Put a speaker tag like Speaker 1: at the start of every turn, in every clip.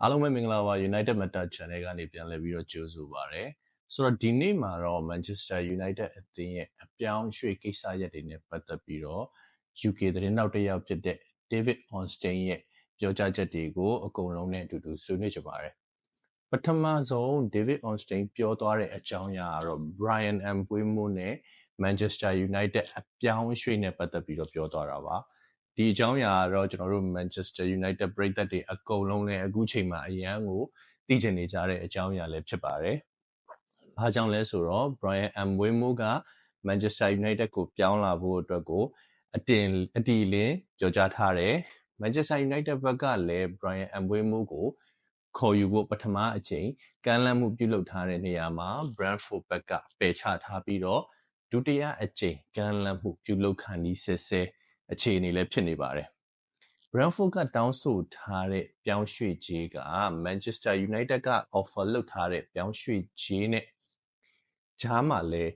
Speaker 1: အားလုံးပဲမင်္ဂလာပါ United Matter Channel ကနေပြန်လည်ပြီးတော့ကြိုဆိုပါရစေဆိုတော့ဒီနေ့မှာတော့ Manchester United အသင်းရဲ့အပြောင်းရွှေ့ကိစ္စရပ်တွေနဲ့ပတ်သက်ပြီးတော့ UK သတင်းနောက်တစ်ယောက်ဖြစ်တဲ့ David Ornstein ရဲ့ပြောကြားချက်တွေကိုအကုန်လုံးနဲ့အတူတူဆွေးနွေးကြပါရစေပထမဆုံး David Ornstein ပြောသွားတဲ့အကြောင်းအရာကတော့ Bryan Mbeumo နဲ့ Manchester United အပြောင်းရွှေ့နဲ့ပတ်သက်ပြီးတော့ပြောသွားတာပါဒီအကြောင်းအရာကတော့ကျွန်တော်တို့ Manchester United ပရိသတ်တွေအကုန်လုံးလည်းအခုချိန်မှာအရန်ကိုသိကျင်နေကြတဲ့အကြောင်းအရာလည်းဖြစ်ပါတယ်။ဘာကြောင့်လဲဆိုတော့ Bryan Mbeumo က Manchester United ကိုပြောင်းလာဖို့အတွက်ကိုအတီလင်းပြောကြားထားတယ်။ Manchester United ဘက်ကလည်း Bryan Mbeumo ကိုခေါ်ယူဖို့ပထမအချိန်ကမ်းလှမ်းမှုပြုလုပ်ထားတဲ့နေရာမှာ Brentford ဘက်ကပယ်ချထားပြီးတော့ဒုတိယအချိန်ကမ်းလှမ်းမှုပြုလုပ်ခံပြီးစစ်ဆဲအခြေအနေလည်းဖြစ်နေပါတယ်။ Brentford ကတောင်းဆိုထားတဲ့ပြောင်းရွှေ့ခြင်းက Manchester United က offer လုပ်ထားတဲ့ပြောင်းရွှေ့ခြင်းနဲ့ဂျားမှာလည်း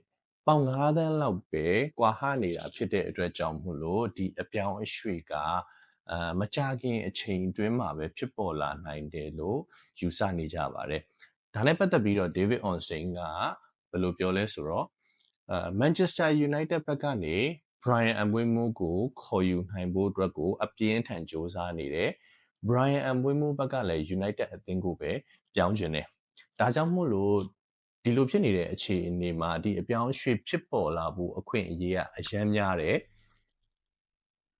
Speaker 1: ပေါင်9သန်းလောက်ပဲကွာဟနေတာဖြစ်တဲ့အတွက်ကြောင့်မို့လို့ဒီအပြောင်းအရွှေ့ကမကြခင်အချိန်အတွင်းမှာပဲဖြစ်ပေါ်လာနိုင်တယ်လို့ယူဆနေကြပါတယ်။ဒါနဲ့ပတ်သက်ပြီးတော့ David Ornstein ကဘယ်လိုပြောလဲဆိုတော့Manchester United ဘက်ကနေ Bryan Mbeumo ကိုခေါ်ယူနိုင်ဖို့အတွက်ကိုအပြင်းထန်စ조사နေတယ် Bryan Mbeumo ဘက်ကလည်း United အသင်းကိုပဲပြောင်းကျင်တယ်ဒါကြောင့်မို့လို့ဒီလိုဖြစ်နေတဲ့အခြေအနေမှာဒီအပြောင်းရွှေ့ဖြစ်ပေါ်လာဖို့အခွင့်အရေးကအရန်များတယ်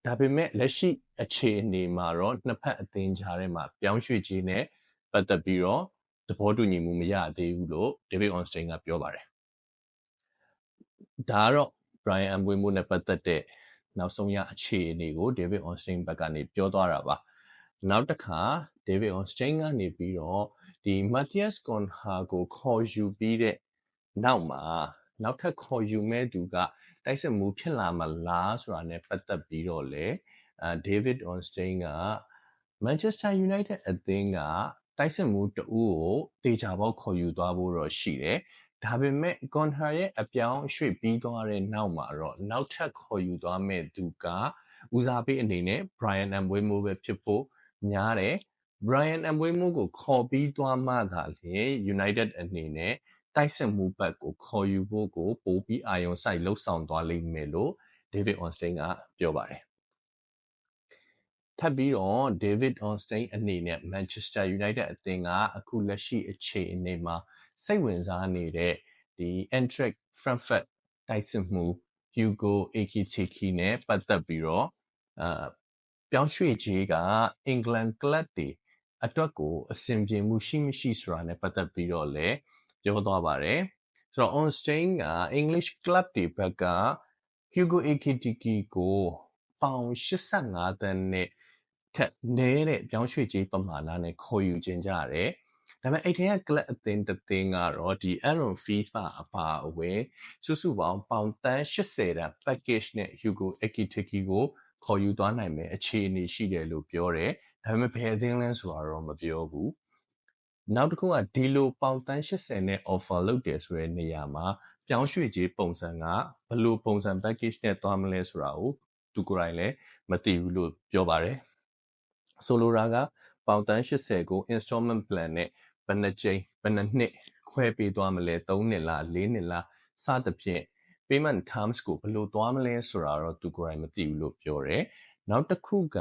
Speaker 1: ဒါပေမဲ့လက်ရှိအခြေအနေမှာတော့နှစ်ဖက်အသင်းကြားထဲမှာပြောင်းရွှေ့ခြင်းနဲ့ပတ်သက်ပြီးတော့သဘောတူညီမှုမရသေးဘူးလို့ David Ornstein ကပြောပါတယ်ဒါကတော့ Bryan Mbeumo နဲ့ပတ်သက်တဲ့နောက်ဆုံးရအခြေအနေကို David Ornstein ဘက်ကနေပြောသွားတာပါနောက်တစ်ခါ David Ornstein ကနေပြီးတော့ဒီ Matthias Cunha ကိုခေါ်ယူပြီးတဲ့နောက်မှာနောက်ထပ်ခေါ်ယူမဲ့သူကတိုက်စစ်မှုဖြစ်လာမလားဆိုတာနဲ့ပတ်သက်ပြီးတော့လေDavid Ornstein က Manchester United အသင်းကတိုက်စစ်မှုတဦးကိုတေချာပေါက်ခေါ်ယူသွားဖို့တော့ရှိတယ်ဒါပေမဲ့ Cunha ရဲ့အပြောင်းရွှေ့ပြီးသွားတဲ့နောက်မှာတော့နောက်ထပ်ခေါ်ယူသွားမဲ့သူကဦးစားပေးအနေနဲ့ Bryan Mbeumo ပဲဖြစ်ဖို့များတယ် Bryan Mbeumo ကိုခေါ်ပြီးသွားမှသာလျှင် United အနေနဲ့တိုက်စစ်မှုဘက်ကိုခေါ်ယူဖို့ကိုပိုပြီးအာရုံစိုက်လှုပ်ဆောင်သွားလိမ့်မယ်လို့ David Ornstein ကပြောပါတယ်ထပ်ပြီးတော့ David Ornstein အနေနဲ့ Manchester United အသင်းကအခုလက်ရှိအခြေအနေမှာစိတ်ဝင်စားနေတဲ့ဒီ Eintracht Frankfurt တိုက်စစ်မှု Hugo Ekitike နဲ့ပတ်သက်ပြီးတော့ပြောင်းရွှေ့ခြင်းက England Club တွေအတွက်ကိုအဆင်ပြေမှုရှိမရှိဆိုတာနဲ့ပတ်သက်ပြီးတော့လည်းပြောသွားပါတယ်ဆိုတော့ Ornstein က English Club တွေဘက်က Hugo Ekitike ကိုပေါင်85သန်းနဲ့ထက်နည်းတဲ့ပြောင်းရွှေ့ခြင်းပမာဏနဲ့ခေါ်ယူခြင်းကြရတယ်ဒါပေမဲ့အဲ့ထက်က club အသင်းတစ်သင်းကတော့ဒီ Aaron Fees အပါအဝင်စုစုပေါင်းပေါင်တန်း80တန်း package နဲ့ Hugo Ekitike ကိုခေါ်ယူသွားနိုင်မယ်အခြေအနေရှိတယ်လို့ပြောတယ်ဒါပေမဲ့ဘယ်အသင်းလဲဆိုတာတော့မပြောဘူးနောက်တစ်ခုကဒီလိုပေါင်တန်း80နဲ့ offer လုပ်တယ်ဆိုတဲ့နေရာမှာပြောင်းရွှေ့ခြင်းပုံစံကဘယ်လိုပုံစံ package နဲ့သွားမလဲဆိုတာကိုသူကိုယ်တိုင်လည်းမသိဘူးလို့ပြောပါတယ်ဆိုလိုတာကပေါင်တန်း80ကို installment plan နဲ့ဘယ်နှကြိမ်ဘယ်နှနှစ်ခွဲပေးသွားမလဲ3နှစ်လား4နှစ်လားစသဖြင့် payment terms ကိုဘယ်လိုသွားမလဲဆိုတာတော့သူကိုယ်တိုင်မသိဘူးလို့ပြောတယ်နောက်တစ်ခုက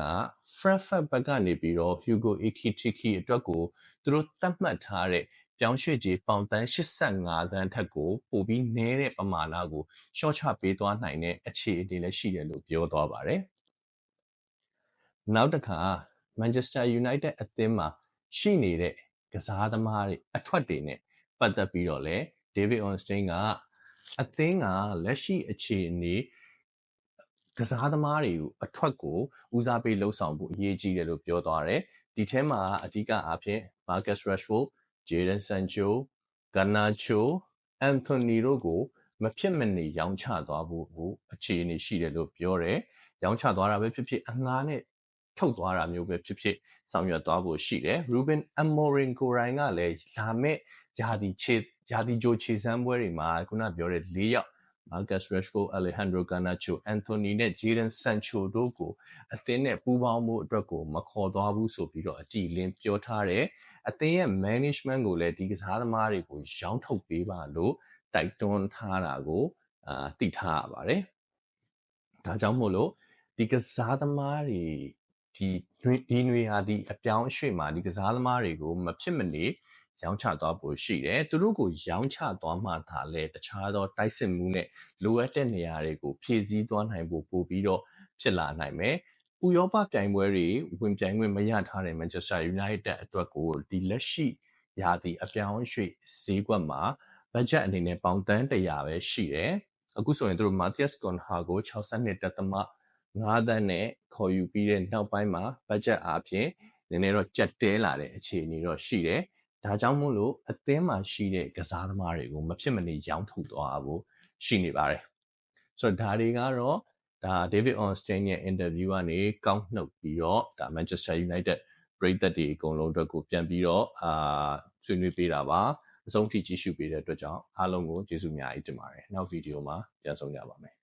Speaker 1: Frankfurt ဘက်ကနေပြီးတော့ Hugo Ekitike အတွက်ကိုသူတို့သတ်မှတ်ထားတဲ့ပြောင်းရွှေ့ခြင်းပေါင်တန်း85သန်းထက်ကိုပိုပြီးနည်းတဲ့ပမာဏကိုရှော့ချပေးသွားနိုင်တဲ့အခြေအနေလည်းရှိတယ်လို့ပြောသွားပါတယ်နောက်တစ်ခါ Manchester United အသင်းမှာရှိနေတဲ့ကစားသမားတွေအထွက်တွေနဲ့ပတ်သက်ပြီးတော့လဲ David Ornstein ကအသင်းကလက်ရှိအခြေအနေကစားသမားတွေကိုအထွက်ကိုဦးစားပေးလှုပ်ဆောင်ဖို့အရေးကြီးတယ်လို့ပြောသွားတယ်ဒီထဲမှာအဓိကအားဖြင့် Marcus Rashford, Jadon Sancho, Garnacho, Anthony တို့ကိုမဖြစ်မနေရောင်းချသွားဖို့အခြေအနေရှိတယ်လို့ပြောတယ်ရောင်းချသွားတာပဲဖြစ်ဖြစ်အငှားနဲ့ထုတ်သွားတာမျိုးပဲဖြစ်ဖြစ်ဆောင်ရွက်သွားဖို့ရှိတယ် Ruben Amorim ကိုယ်တိုင်ကလည်းလာမဲ့ယာတီဂျိုခြေစမ်းပွဲတွေမှာခုနပြောတဲ့၄ယောက် Marcus Rashford, Alejandro Garnacho, Anthony နဲ့ Jadon Sancho တို့ကိုအသင်းနဲ့ပူးပေါင်းမှုအတွက်ကိုမခေါ်သွားဘူးဆိုပြီးတော့အကြည်လင်းပြောထားတယ်အသင်းရဲ့ management ကိုလည်းဒီကစားသမားတွေကိုရောင်းထုတ်ပေးပါလို့တိုက်တွန်းထားတာကိုသိထားရပါတယ်ဒါကြောင့်မို့လို့ဒီကစားသမားတွေဒီနွေရာသီအပြောင်းအရွှေ့မှာဒီကစားသမားတွေကိုမဖြစ်မနေရောင်းချသွားဖို့ရှိတယ်သူတို့ကိုရောင်းချသွားမှသာလဲတခြားသောတိုက်စစ်မှုနဲ့လိုအပ်တဲ့နေရာတွေကိုဖြည့်ဆည်းသွားနိုင်ဖို့ပို့ပြီးတော့ဖြစ်လာနိုင်မယ်ဥရောပပြိုင်ပွဲတွေဝင်ပြိုင်ခွင့်မရထားတဲ့ Manchester United အတွက်ကိုဒီလက်ရှိရာသီအပြောင်းအရွှေ့ဈေးကွက်မှာ budget အနေနဲ့ပေါင်တန်း100ပဲရှိတယ်အခုဆိုရင်တို့ Matthias Cunha ကို62.5 သန်းနဲ့ခေါ်ယူပြီးတဲ့နောက်ပိုင်းမှာ budget အားဖြင့်နည်းနည်းတော့ကျက်တဲလာတဲ့အခြေအနေတော့ရှိတယ်ဒါကြောင့်မို့လို့အသင်းမှာရှိတဲ့ကစားသမားတွေကိုမဖြစ်မနေရောင်းထုတ်သွားဖို့ရှိနေပါတယ်ဆိုတော့ဒါတွေကတော့ဒါ David Ornstein ရဲ့ interview ကနေကောက်နှုတ်ပြီးတော့ဒါ Manchester United ပရိသတ်တွေအကုန်လုံးအတွက်ကိုပြန်ပြီးတော့ဆွေးနွေးပေးတာပါအဆုံးထိကြည့်ရှုပေးတဲ့အတွက်ကြောင့်အားလုံးကိုကျေးဇူးအများကြီးတင်ပါတယ်နောက်ဗီဒီယိုမှာပြန်ဆုံကြပါမယ်